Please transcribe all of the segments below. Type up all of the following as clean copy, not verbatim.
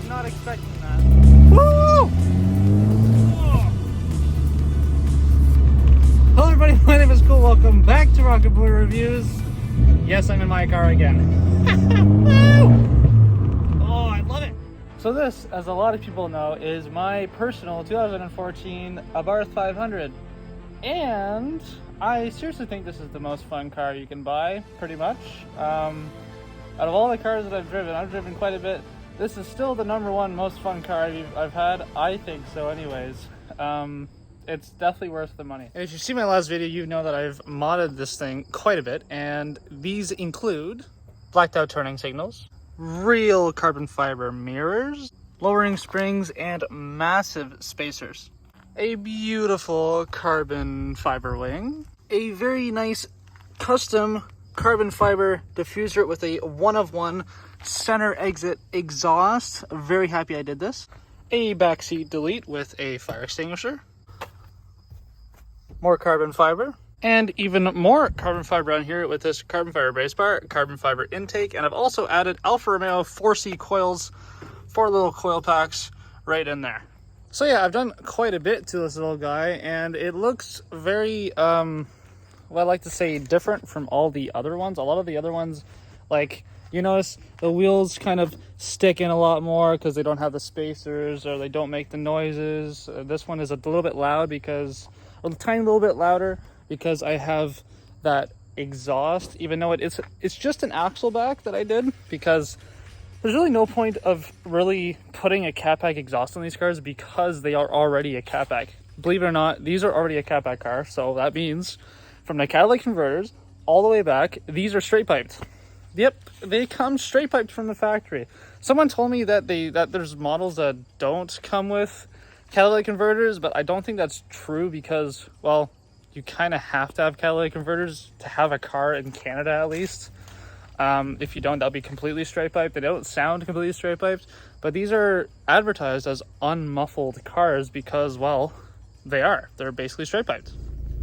was not expecting that. Woo! Hello everybody, my name is Cool. Welcome back to Rocket Boy Reviews. Yes, I'm in my car again. Oh, I love it. So this, as a lot of people know, is my personal 2014 ABARTH 500. And I seriously think this is the most fun car you can buy, pretty much. Out of all the cars that I've driven quite a bit. This is still the #1 most fun car I've had. I think so anyways. It's definitely worth the money. And if you've seen my last video, you know that I've modded this thing quite a bit. And these include blacked out turning signals, real carbon fiber mirrors, lowering springs, and massive spacers. A beautiful carbon fiber wing, a very nice custom carbon fiber diffuser with a one-of-one center exit exhaust. Very happy I did this. A backseat delete with a fire extinguisher. More carbon fiber. And even more carbon fiber on here with this carbon fiber base bar, carbon fiber intake, and I've also added Alfa Romeo 4C coils, 4 little coil packs right in there. So yeah, I've done quite a bit to this little guy, and it looks very, well, I like to say different from all the other ones. A lot of the other ones, like, you notice the wheels kind of stick in a lot more because they don't have the spacers or they don't make the noises. This one is a little bit loud because, a tiny little bit louder because I have that exhaust, even though it's just an axle back that I did, because there's really no point of really putting a catback exhaust on these cars because they are already a catback. Believe it or not, these are already a catback car, so that means from the catalytic converters all the way back, these are straight piped. Yep, they come straight piped from the factory. Someone told me that there's models that don't come with catalytic converters, but I don't think that's true because, well, you kind of have to have catalytic converters to have a car in Canada at least. If you don't, that'll be completely straight piped. They don't sound completely straight piped, but these are advertised as unmuffled cars because, well, they're basically straight piped.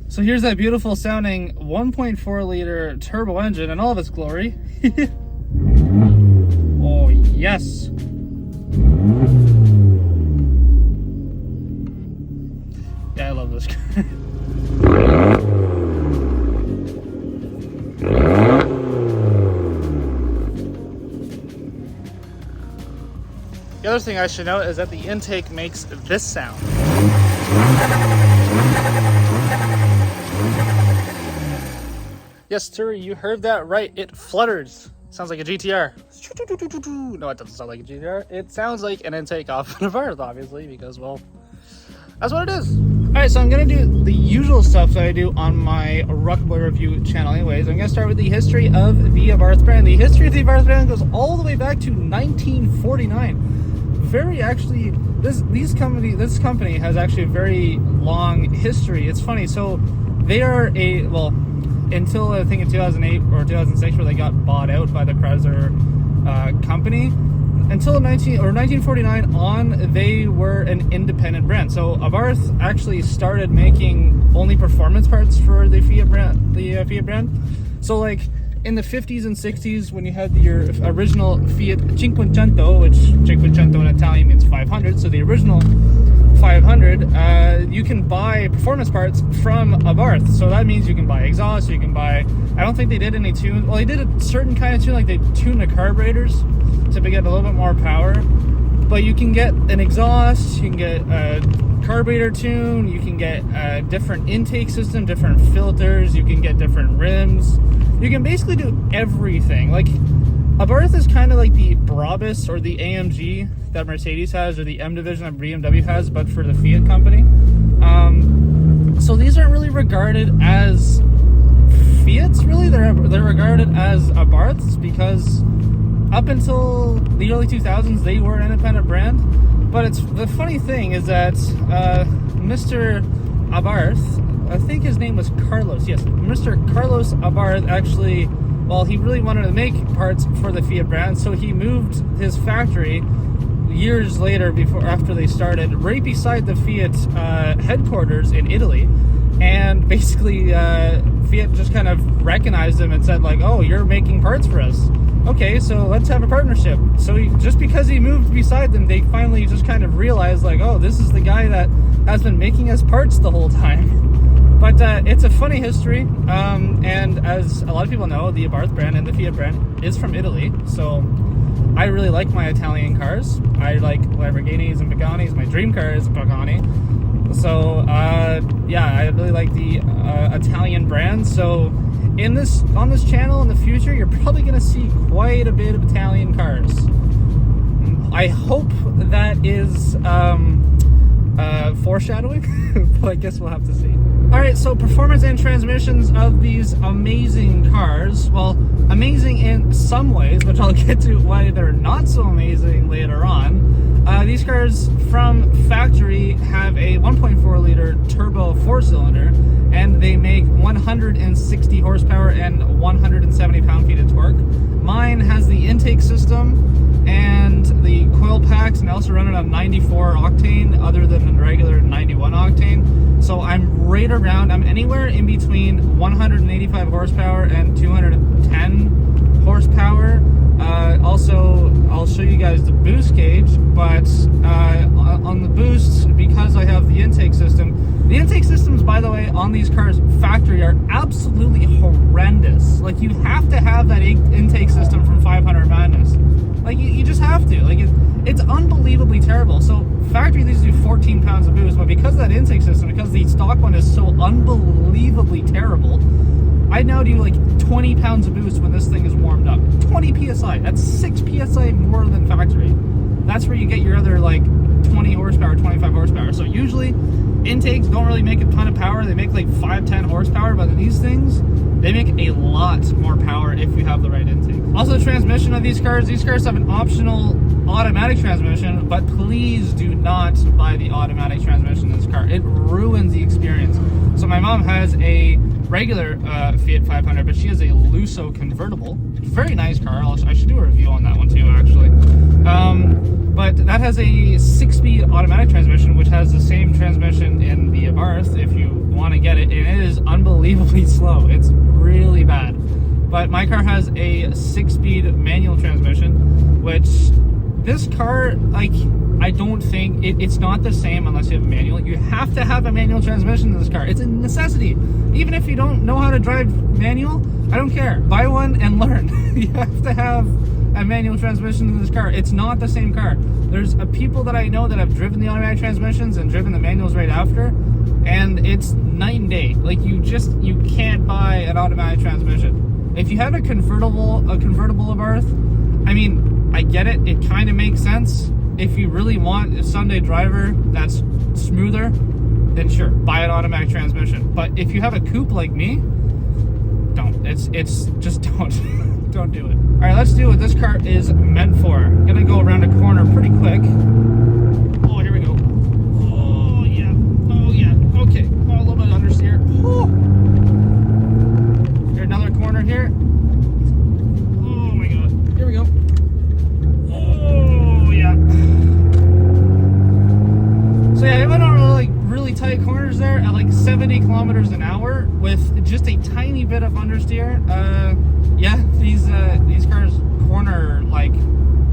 So here's that beautiful sounding 1.4 liter turbo engine in all of its glory. Oh yes. Yeah, I love this car. The other thing I should note is that the intake makes this sound. Yes, sir, you heard that right. It flutters. Sounds like a GTR. No, it doesn't sound like a GTR. It sounds like an intake off an ABARTH, obviously, because, well, that's what it is. All right, so I'm going to do the usual stuff that I do on my Rocket Boy Review channel anyways. I'm going to start with the history of the ABARTH brand. The history of the ABARTH brand goes all the way back to 1949. Very actually, this company has actually a very long history. It's funny, so they are until I think in 2008 or 2006 where they got bought out by the Chrysler company, until 1949 on, they were an independent brand. So ABARTH actually started making only performance parts for the Fiat brand. So like in the 50s and 60s, when you had your original Fiat Cinquecento, which Cinquecento in Italian means 500, so the original 500, you can buy performance parts from ABARTH. So that means you can buy exhaust, you can buy, I don't think they did any tune, well, they did a certain kind of tune, like they tuned the carburetors to get a little bit more power, but you can get an exhaust, you can get a carburetor tune, you can get a different intake system, different filters, you can get different rims, you can basically do everything. Like, ABARTH is kind of like the Brabus or the AMG that Mercedes has, or the M division that BMW has, but for the Fiat company. So these aren't really regarded as Fiats, really. They're regarded as ABARTHs because up until the early 2000s, they were an independent brand. But the funny thing is that Mr. ABARTH, I think his name was Carlos. Yes, Mr. Carlos ABARTH actually, well, he really wanted to make parts for the Fiat brand, so he moved his factory years later, after they started, right beside the Fiat headquarters in Italy. And basically, Fiat just kind of recognized him and said, like, oh, you're making parts for us. okay, so let's have a partnership. So just because he moved beside them, they finally just kind of realized, like, oh, this is the guy that has been making us parts the whole time. But it's a funny history, and as a lot of people know, the ABARTH brand and the Fiat brand is from Italy, so I really like my Italian cars. I like Lamborghinis and Bugattis. My dream car is a Pagani. So yeah, I really like the Italian brand. So on this channel in the future, you're probably going to see quite a bit of Italian cars. I hope that is foreshadowing, but I guess we'll have to see. Alright, so performance and transmissions of these amazing cars. Well, amazing in some ways, which I'll get to why they're not so amazing later on. These cars from factory have a 1.4 liter turbo 4-cylinder, and they make 160 horsepower and 170 pound-feet of torque. Mine has the intake system and the coil packs, and I also run it on 94 octane other than the regular 91 octane. So I'm right around, I'm anywhere in between 185 horsepower and 210 horsepower. Also, I'll show you guys the boost gauge, but on the boost, because I have the intake systems, by the way, on these cars factory are absolutely horrendous. Like, you have to have that intake system from 500 Madness. Like, you just have to. Like, it's unbelievably terrible. So factory, these do 14 pounds of boost, but because of that intake system, because the stock one is so unbelievably terrible, I now do like 20 pounds of boost when this thing is warmed up. 20 psi. That's 6 psi more than factory. That's where you get your other like 20 horsepower, 25 horsepower. So usually intakes don't really make a ton of power. They make like 5-10 horsepower, but in these things, they make a lot more power if you have the right intake. Also, the transmission of these cars have an optional automatic transmission, but please do not buy the automatic transmission in this car. It ruins the experience. So my mom has a regular Fiat 500, but she has a Lusso convertible. Very nice car. I should do a review on that one too, actually. But that has a 6-speed automatic transmission, which has the same transmission in the ABARTH if you want to get it, and it is unbelievably slow. It's really bad. But my car has a 6-speed manual transmission, which this car, like, I don't think it's not the same unless you have a manual. You have to have a manual transmission in this car. It's a necessity. Even if you don't know how to drive manual, I don't care. Buy one and learn. You have to have a manual transmission in this car. It's not the same car. There's people that I know that have driven the automatic transmissions and driven the manuals right after, and it's night and day. Like, you can't buy an automatic transmission. If you have a convertible ABARTH, I mean, I get it. It kind of makes sense. If you really want a Sunday driver that's smoother, then sure, buy an automatic transmission. But if you have a coupe like me, don't. It's just don't. Don't do it. All right, let's do what this car is meant for. I'm gonna go around a corner pretty quick. Oh, here we go. Oh yeah. Oh yeah. Okay. Oh, a little bit of understeer. Oh. Here's another corner here. Oh my god. Here we go. Oh yeah. So yeah, I went on like really tight corners there at like 70 kilometers an hour with just a tiny bit of understeer. Yeah, these cars corner like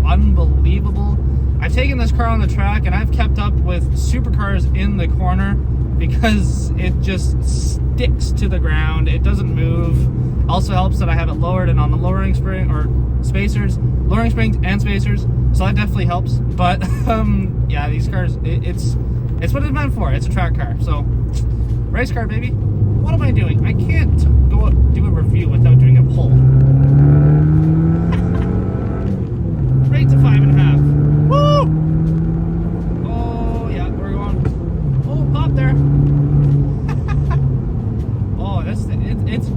unbelievable. I've taken this car on the track and I've kept up with supercars in the corner because it just sticks to the ground. It doesn't move. Also helps that I have it lowered and on the lowering spring or spacers, lowering springs and spacers, so that definitely helps. But yeah, these cars, it's what it's meant for. It's a track car. So race car, baby. What am I doing? I can't go do a review without doing a pull. Right to 5.5. Woo! Oh yeah, we're going. Oh, pop there. Oh, it's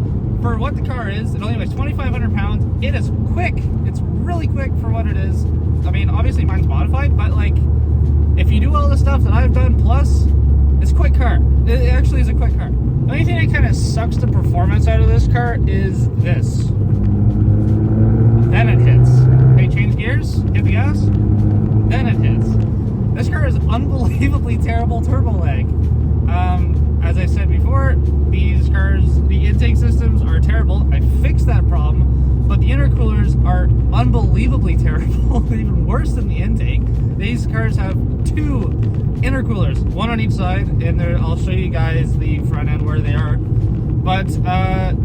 for what the car is. It only weighs 2,500 pounds. It is quick. It's really quick for what it is. I mean, obviously mine's modified, but like, if you do all the stuff that I've done plus, it's a quick car. It actually is a quick car. The only thing that kind of sucks the performance out of this car is this. Then it hits. Okay, change gears, hit the gas, then it hits. This car is unbelievably terrible turbo lag. as I said before, these cars, the intake systems are terrible. I fixed that problem, but the intercoolers are unbelievably terrible, even worse than the intake. These cars have 2 intercoolers, one on each side, and I'll show you guys the front end where they are. But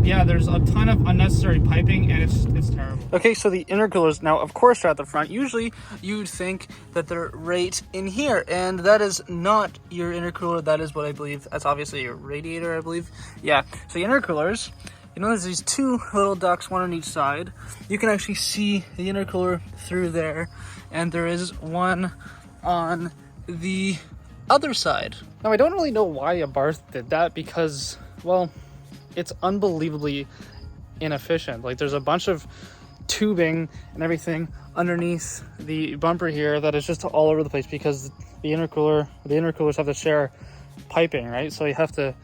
yeah, there's a ton of unnecessary piping, and it's terrible. Okay, so the intercoolers now, of course, are at the front. Usually, you'd think that they're right in here, and that is not your intercooler. That is what I believe. That's obviously your radiator, I believe. Yeah. So the intercoolers, you know, there's these 2 little ducts, one on each side. You can actually see the intercooler through there, and there is one on the other side. Now, I don't really know why ABARTH did that because, well, it's unbelievably inefficient. Like, there's a bunch of tubing and everything underneath the bumper here that is just all over the place because the intercoolers have to share piping, right? So you have to,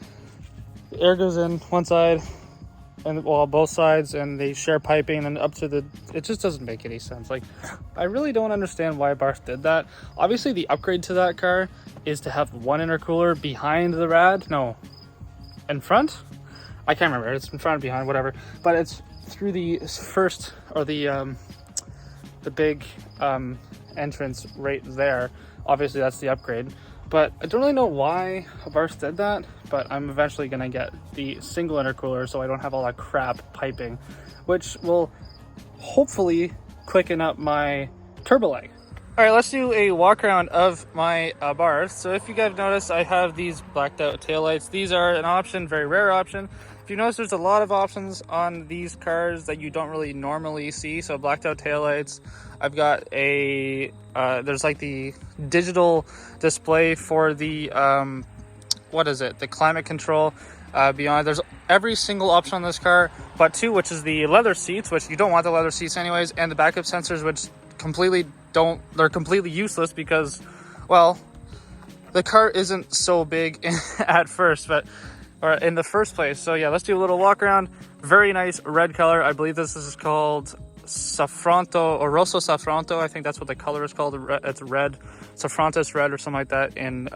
the air goes in one side and, well, both sides, and they share piping, and up to the, it just doesn't make any sense. Like, I really don't understand why ABARTH did that. Obviously, the upgrade to that car is to have one intercooler behind the rad. No, in front? I can't remember. It's in front, behind, whatever. But it's through the first, or the big entrance right there. Obviously, that's the upgrade. But I don't really know why ABARTH did that, but I'm eventually going to get the single intercooler so I don't have all that crap piping, which will hopefully quicken up my turbo lag. All right, let's do a walk around of my ABARTH. So if you guys notice, I have these blacked out taillights. These are an option, very rare option. If you notice, there's a lot of options on these cars that you don't really normally see. So blacked out taillights. I've got a, there's like the digital display for the, what is it? The climate control. Beyond, there's every single option on this car, but 2, which is the leather seats, which you don't want the leather seats anyways, and the backup sensors, which they're completely useless because, well, the car isn't so big at first, or in the first place. So yeah, let's do a little walk around. Very nice red color. I believe this is called Safranto or Rosso Safranto. I think that's what the color is called. It's red, Safranto's red or something like that in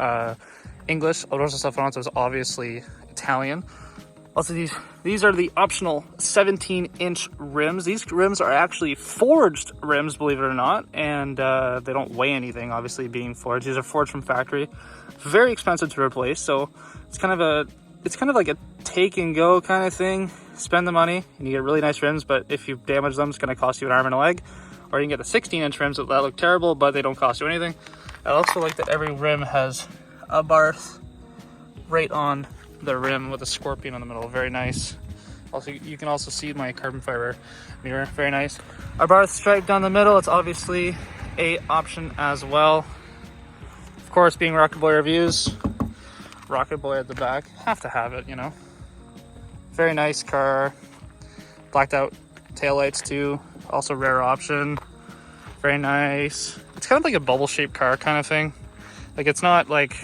English. Rosso Safranto is obviously Italian. Also, these are the optional 17-inch rims. These rims are actually forged rims, believe it or not, and they don't weigh anything, obviously, being forged. These are forged from factory. Very expensive to replace, so it's kind of like a take and go kind of thing. Spend the money and you get really nice rims, but if you damage them, it's going to cost you an arm and a leg. Or you can get the 16-inch rims that look terrible, but they don't cost you anything. I also like that every rim has ABARTH right on the rim with a scorpion in the middle. Very nice. Also, you can also see my carbon fiber mirror. Very nice. ABARTH stripe down the middle. It's obviously a option as well. Of course, being Rocket Boy reviews, Rocket Boy at the back. Have to have it, you know. Very nice car. Blacked out taillights too. Also rare option. Very nice. It's kind of like a bubble shaped car kind of thing. Like it's not like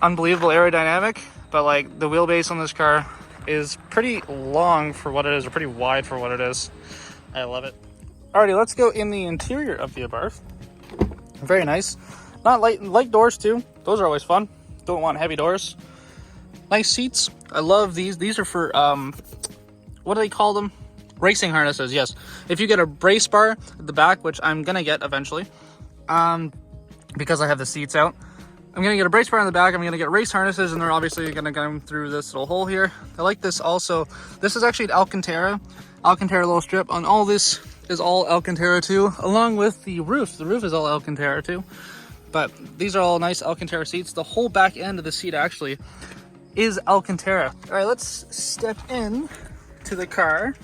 unbelievable aerodynamic, but like the wheelbase on this car is pretty long for what it is, or pretty wide for what it is. I love it. Alrighty, let's go in the interior of the ABARTH. Very nice. Not light doors too. Those are always fun. Don't want heavy doors. Nice seats. I love these. These are for what do they call them? Racing harnesses. Yes. If you get a brace bar at the back, which I'm gonna get eventually, because I have the seats out, I'm gonna get a brace bar in the back. I'm gonna get race harnesses, and they're obviously gonna come through this little hole here. I like this also. This is actually an Alcantara little strip. On all this is all Alcantara too, along with the roof. The roof is all Alcantara too. But these are all nice Alcantara seats. The whole back end of the seat actually is Alcantara. All right, let's step in to the car.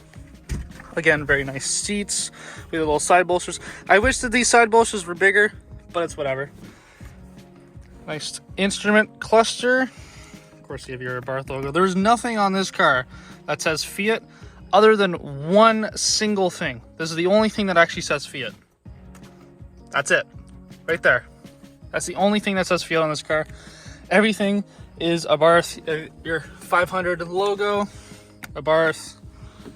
Again, very nice seats. We have little side bolsters. I wish that these side bolsters were bigger, but it's whatever. Nice instrument cluster. Of course, you have your ABARTH logo. There's nothing on this car that says Fiat other than one single thing. This is the only thing that actually says Fiat. That's it. Right there. That's the only thing that says Fiat on this car. Everything is ABARTH. Your 500 logo, ABARTH,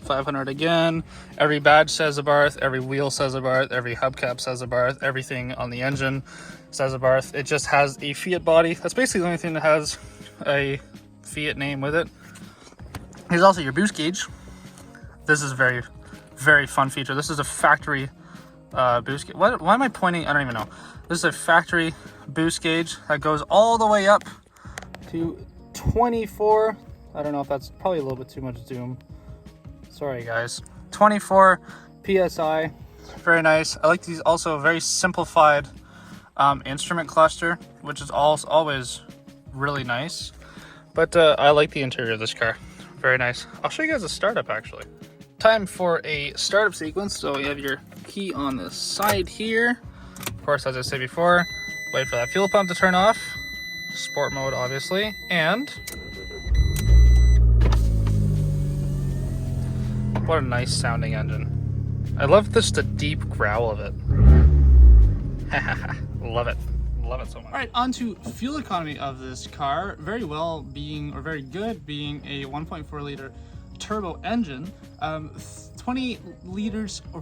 500 again. Every badge says ABARTH. Every wheel says ABARTH. Every hubcap says ABARTH. Everything on the engine says ABARTH. It just has a Fiat body. That's basically the only thing that has a Fiat name with it. Here's also your boost gauge. This is a very, very fun feature. This is a factory boost gauge. Why am I pointing? I don't even know. This is a factory boost gauge that goes all the way up to 24. I don't know if that's probably a little bit too much zoom. Sorry guys. 24 PSI. Very nice. I like these also very simplified instrument cluster, which is always really nice. But I like the interior of this car. Very nice. I'll show you guys a startup actually. Time for a startup sequence. So you have your key on the side here. Of course, as I said before, wait for that fuel pump to turn off. Sport mode, obviously. And what a nice sounding engine. I love the deep growl of it. Love it. Love it so much. All right, on to fuel economy of this car. Very good being a 1.4 liter turbo engine. 20 liters or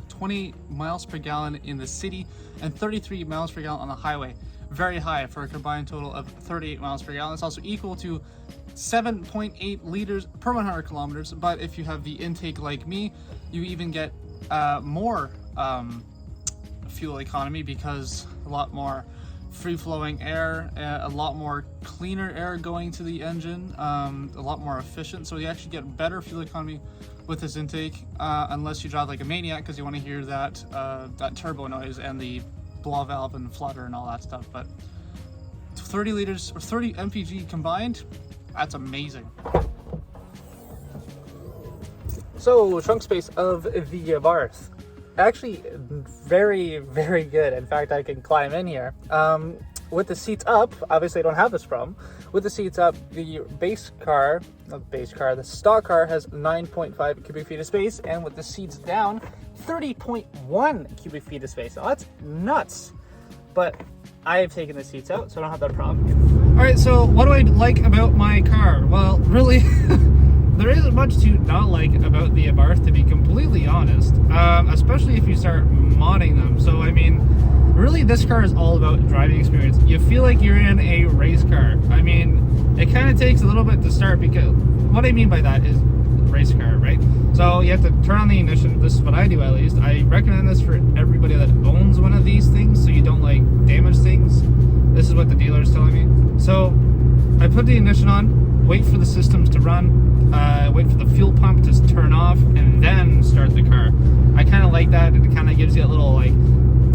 20 miles per gallon in the city and 33 miles per gallon on the highway. Very high for a combined total of 38 miles per gallon. It's also equal to 7.8 liters per 100 kilometers. But if you have the intake like me, you even get more fuel economy because a lot more free-flowing air, a lot more cleaner air going to the engine, a lot more efficient. So you actually get better fuel economy with this intake, unless you drive like a maniac because you want to hear that that turbo noise and the blow valve and flutter and all that stuff. But 30 liters or 30 mpg combined, that's amazing. So trunk space of the ABARTH, actually very, very good. In fact, I can climb in here. With the seats up, obviously I don't have this problem. With the seats up, the the stock car has 9.5 cubic feet of space, and with the seats down, 30.1 cubic feet of space. Now that's nuts, but I have taken the seats out, so I don't have that problem. All right, so what do I like about my car? Well, really, there isn't much to not like about the ABARTH, to be completely honest, especially if you start modding them. So, I mean, really, this car is all about driving experience. You feel like you're in a race car. I mean, it kind of takes a little bit to start, because what I mean by that is race car, right? So you have to turn on the ignition. This is what I do, at least. I recommend this for everybody that owns one of these things, so you don't like damage things. This is what the dealer is telling me. So I put the ignition on, wait for the systems to run, wait for the fuel pump to turn off, and then start the car. I kind of like that. It kind of gives you a little like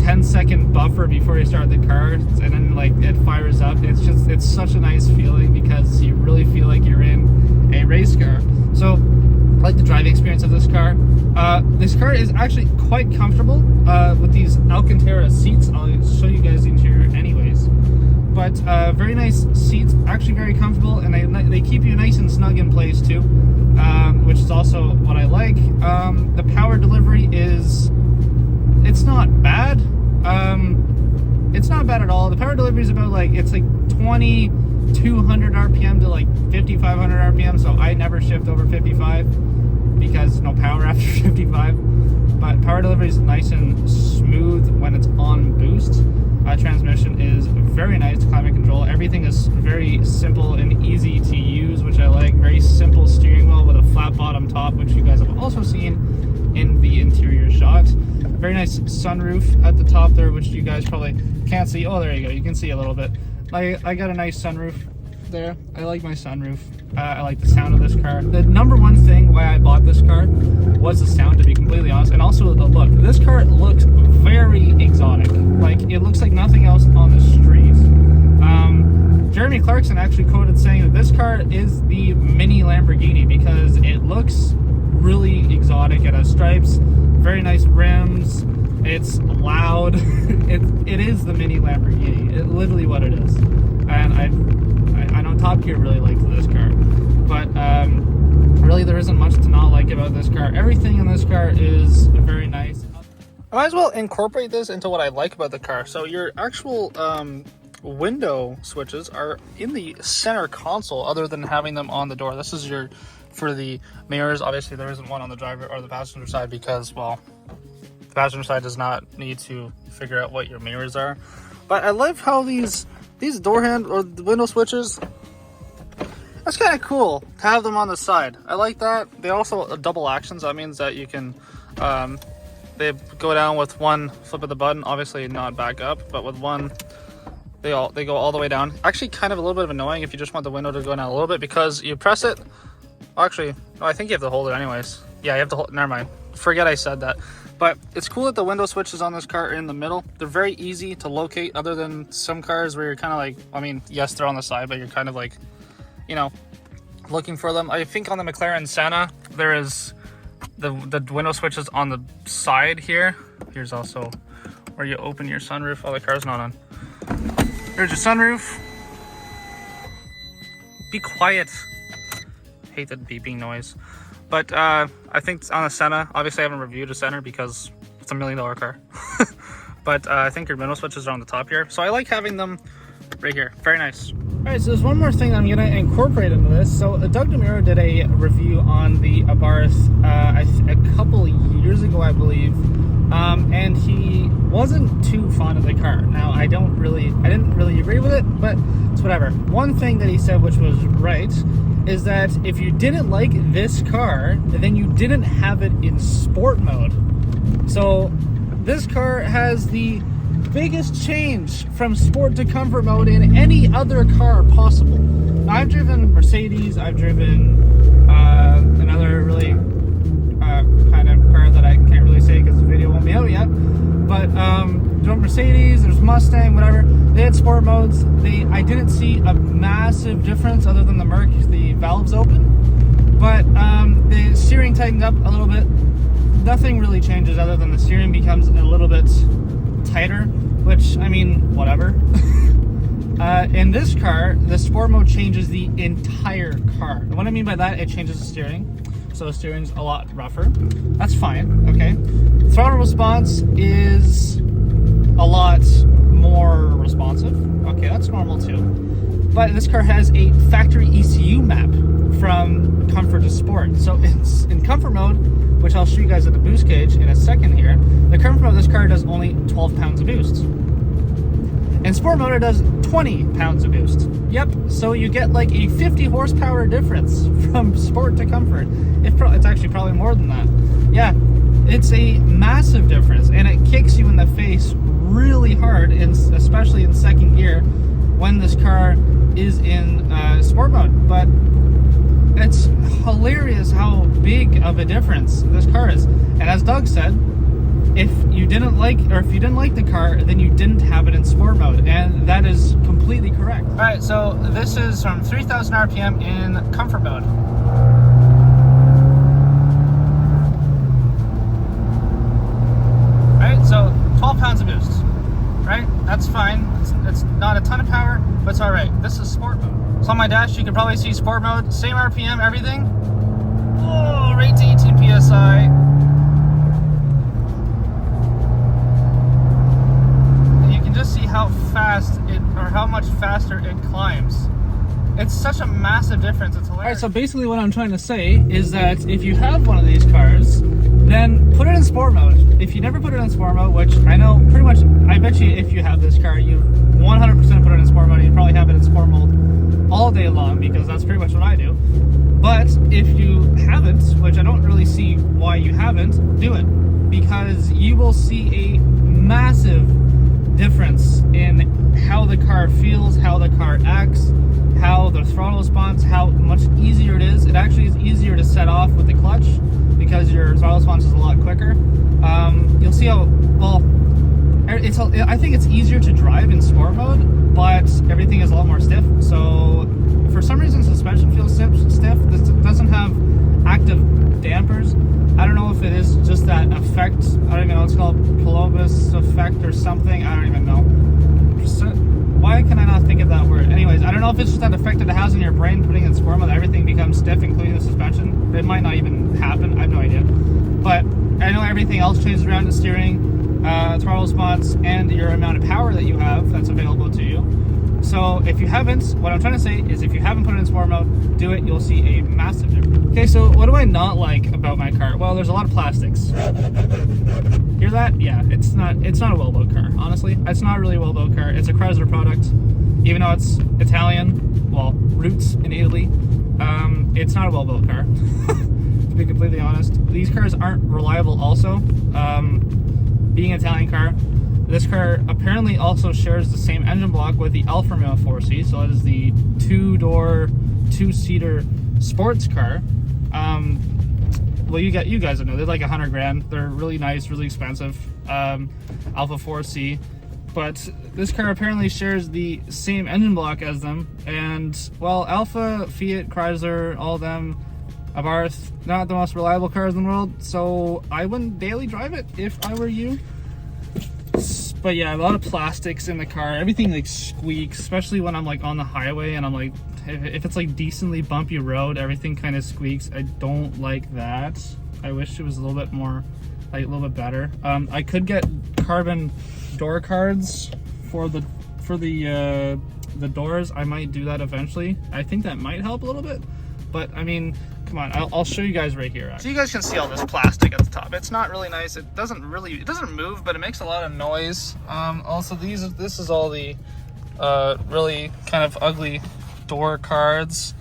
10-second buffer before you start the car, and then like it fires up. It's such a nice feeling because you really feel like you're in a race car. So I like the driving experience of this car. This car is actually quite comfortable with these Alcantara seats. I'll show you guys the interior anyways. But very nice seats, actually very comfortable, and they keep you nice and snug in place too, which is also what I like. The power delivery it's not bad. It's not bad at all. The power delivery is about it's like 2200 RPM to like 5500 RPM, so I never shift over 55 because no power after 55. But power delivery is nice and smooth when it's on boost. Transmission is very nice. Climate control, everything is very simple and easy to use, which I like. Very simple steering wheel with a flat bottom top, which you guys have also seen in the interior shot. Very nice sunroof at the top there, which you guys probably can't see. Oh, there you go. You can see a little bit. I got a nice sunroof there. I like my sunroof. I like the sound of this car. The number one thing why I bought this car was the sound, to be completely honest, and also the look. This car looks very exotic. Like, it looks like nothing else on the street. Jeremy Clarkson actually quoted saying that this car is the mini Lamborghini because it looks really exotic. It has stripes, very nice rims, it's loud. It is the mini Lamborghini. It's literally what it is. And I know Top Gear really likes this car, but really there isn't much to not like about this car. Everything in this car is very nice. I might as well incorporate this into what I like about the car. So your actual window switches are in the center console, other than having them on the door. This is for the mirrors. Obviously there isn't one on the driver or the passenger side because, well, the passenger side does not need to figure out what your mirrors are. But I love how these door or the window switches, That's kind of cool to have them on the side. I like that. They also double actions. That means that you can, they go down with one flip of the button. Obviously not back up, but with one, they go all the way down. Actually, kind of a little bit of annoying if you just want the window to go down a little bit, because you press it. Actually, no, I think you have to hold it anyways. Yeah, you have to hold. Never mind. Forget I said that. But it's cool that the window switches on this car are in the middle. They're very easy to locate, other than some cars where you're kind of like, I mean, yes, they're on the side, but you're kind of like, you know, looking for them. I think on the McLaren Senna, there is the window switches on the side here. Here's also where you open your sunroof while the car's not on. Here's your sunroof. Be quiet. Hate the beeping noise. But I think on the Senna, obviously I haven't reviewed a Senna because it's $1 million car. But I think your window switches are on the top here. So I like having them right here. Very nice. All right, so there's one more thing I'm gonna incorporate into this. So Doug DeMuro did a review on the ABARTH a couple years ago, I believe. And he wasn't too fond of the car. Now, I didn't really agree with it, but it's whatever. One thing that he said, which was right, is that if you didn't like this car, then you didn't have it in sport mode. So this car has the biggest change from sport to comfort mode in any other car possible. Now, I've driven Mercedes, I've driven another really kind of car that I can't really say because the video won't be out yet, but drove Mercedes, there's Mustang, whatever. They had sport modes. I didn't see a massive difference other than the valves open, but the steering tightened up a little bit. Nothing really changes other than the steering becomes a little bit tighter, which, I mean, whatever. In this car, the sport mode changes the entire car. And what I mean by that, it changes the steering. So the steering's a lot rougher. That's fine, okay. Throttle response is a lot more responsive. Okay, that's normal too. But this car has a factory ECU map from comfort to sport. So it's in comfort mode, which I'll show you guys at the boost gauge in a second here. The comfort mode of this car does only 12 pounds of boost. In sport mode, it does 20 pounds of boost. Yep, so you get like a 50 horsepower difference from sport to comfort. It's actually probably more than that. Yeah, it's a massive difference, and it kicks you in the face really hard, especially in second gear when this car is in sport mode. But it's hilarious how big of a difference this car is. And as Doug said, if you didn't like the car, then you didn't have it in sport mode, and that is completely correct. All right, so this is from 3,000 RPM in comfort mode. All right, so 12 pounds of boost. Right, that's fine. It's not a ton of power, but it's all right. This is sport mode. So on my dash, you can probably see sport mode, same RPM, everything. Oh, rate to 18 psi. Just see how fast how much faster it climbs. It's such a massive difference. It's hilarious. All right, so basically what I'm trying to say is that if you have one of these cars, then put it in sport mode. If you never put it in sport mode, which I know pretty much, I bet you if you have this car, you 100% put it in sport mode. You probably have it in sport mode all day long, because that's pretty much what I do. But if you haven't, which I don't really see why you haven't, do it, because you will see a massive difference in how the car feels, how the car acts, how the throttle response, how much easier it is. It actually is easier to set off with the clutch because your throttle response is a lot quicker. You'll see how, well, I think it's easier to drive in sport mode, but everything is a lot more stiff. So for some reason, suspension feels stiff. This doesn't have active dampers. I don't know if it is just that effect. I don't even know. It's called Plovus effect or something. I don't even know. Why can I not think of that word? Anyways, I don't know if it's just that effect that it has in your brain putting in sport mode. Everything becomes stiff, including the suspension. It might not even happen. I have no idea. But I know everything else changes around the steering, throttle response, and your amount of power that you have that's available to you. So if you haven't, what I'm trying to say is if you haven't put it in sport mode, do it. You'll see a massive difference. Okay, so what do I not like about my car? Well, there's a lot of plastics. Hear that? Yeah, it's not a well-built car. Honestly, it's not really a well-built car. It's a Chrysler product, even though it's Italian, well, roots in Italy. It's not a well-built car, to be completely honest. These cars aren't reliable also. Being an Italian car, this car apparently also shares the same engine block with the Alfa Romeo 4C, so it is the two-door, two-seater sports car. Well, you guys know they're like 100 grand. They're really nice, really expensive. Alfa 4C, but this car apparently shares the same engine block as them. And well, Alfa, Fiat, Chrysler, all of them, ABARTH, not the most reliable cars in the world. So I wouldn't daily drive it if I were you. But yeah, a lot of plastics in the car. Everything like squeaks, especially when I'm like on the highway and I'm like, if it's like decently bumpy road, everything kind of squeaks. I don't like that. I wish it was a little bit more, like a little bit better. I could get carbon door cards for the doors. I might do that eventually. I think that might help a little bit. But I mean, come on, I'll show you guys right here. So you guys can see all this plastic at the top. It's not really nice. It doesn't move, but it makes a lot of noise. Also, this is all the really kind of ugly door cards.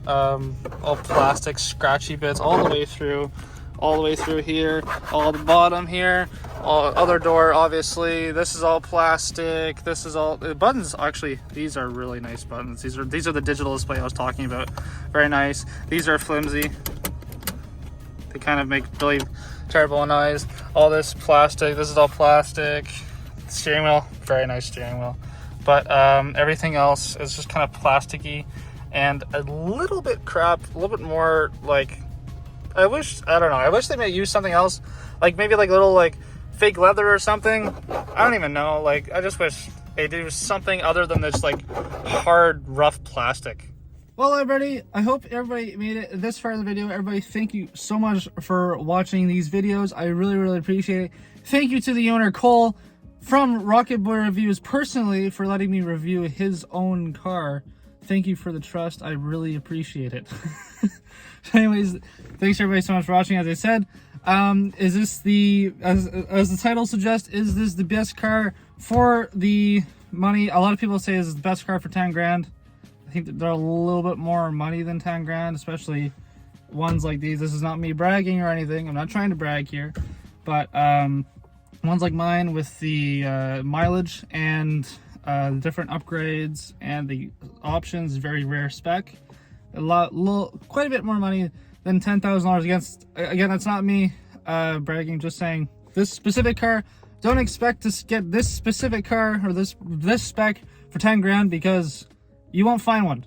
All plastic, scratchy bits all the way through here, all the bottom here, all other door, obviously. This is all plastic. This is all the buttons. Actually, these are really nice buttons. These are the digital display I was talking about. Very nice. These are flimsy. They kind of make really terrible noise. All this plastic. This is all plastic. Steering wheel, very nice steering wheel. But everything else is just kind of plasticky and a little bit crap, a little bit more like, I don't know, I wish they may use something else, like maybe like little like fake leather or something. I don't even know, like I just wish they do something other than this like hard, rough plastic. Well, everybody, I hope everybody made it this far in the video. Everybody, thank you so much for watching these videos. I really, really appreciate it. Thank you to the owner, Cole, from Rocket Boy Reviews, personally, for letting me review his own car. Thank you for the trust. I really appreciate it. Anyways, thanks everybody so much for watching. As I said, is this the, as the title suggests, is this the best car for the money? A lot of people say this is the best car for 10 grand. I think that they're a little bit more money than 10 grand, especially ones like these. This is not me bragging or anything. I'm not trying to brag here, but ones like mine with the mileage and the different upgrades and the options, very rare spec, quite a bit more money than $10,000 against. Again, that's not me bragging, just saying this specific car, don't expect to get this specific car or this spec for 10 grand because you won't find one.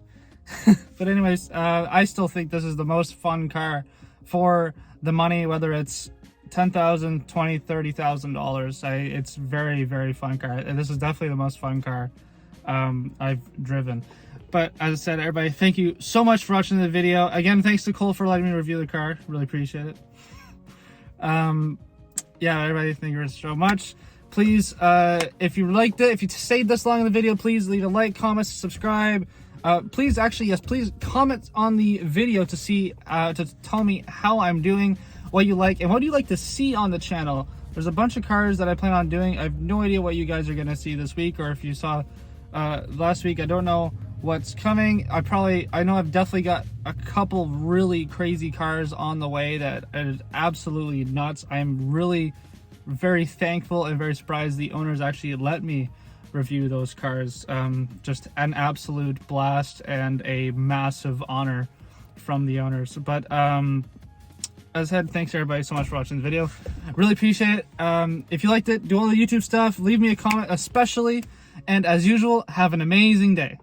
But anyways, I still think this is the most fun car for the money, whether it's $10,000, $20,000, $30,000. It's very, very fun car. And this is definitely the most fun car I've driven. But as I said, everybody, thank you so much for watching the video. Again, thanks to Cole for letting me review the car. Really appreciate it. Yeah, everybody, thank you so much. Please, if you liked it, if you stayed this long in the video, please leave a like, comment, subscribe. Please, actually, yes, please comment on the video to see, to tell me how I'm doing, what you like, and what do you like to see on the channel. There's a bunch of cars that I plan on doing. I have no idea what you guys are going to see this week, or if you saw last week, I don't know what's coming. I know I've definitely got a couple really crazy cars on the way that is absolutely nuts. I'm really very thankful and very surprised the owners actually let me review those cars. Just an absolute blast and a massive honor from the owners. But as I said, thanks everybody so much for watching the video. Really appreciate it. If you liked it, do all the YouTube stuff, leave me a comment especially, and as usual, have an amazing day.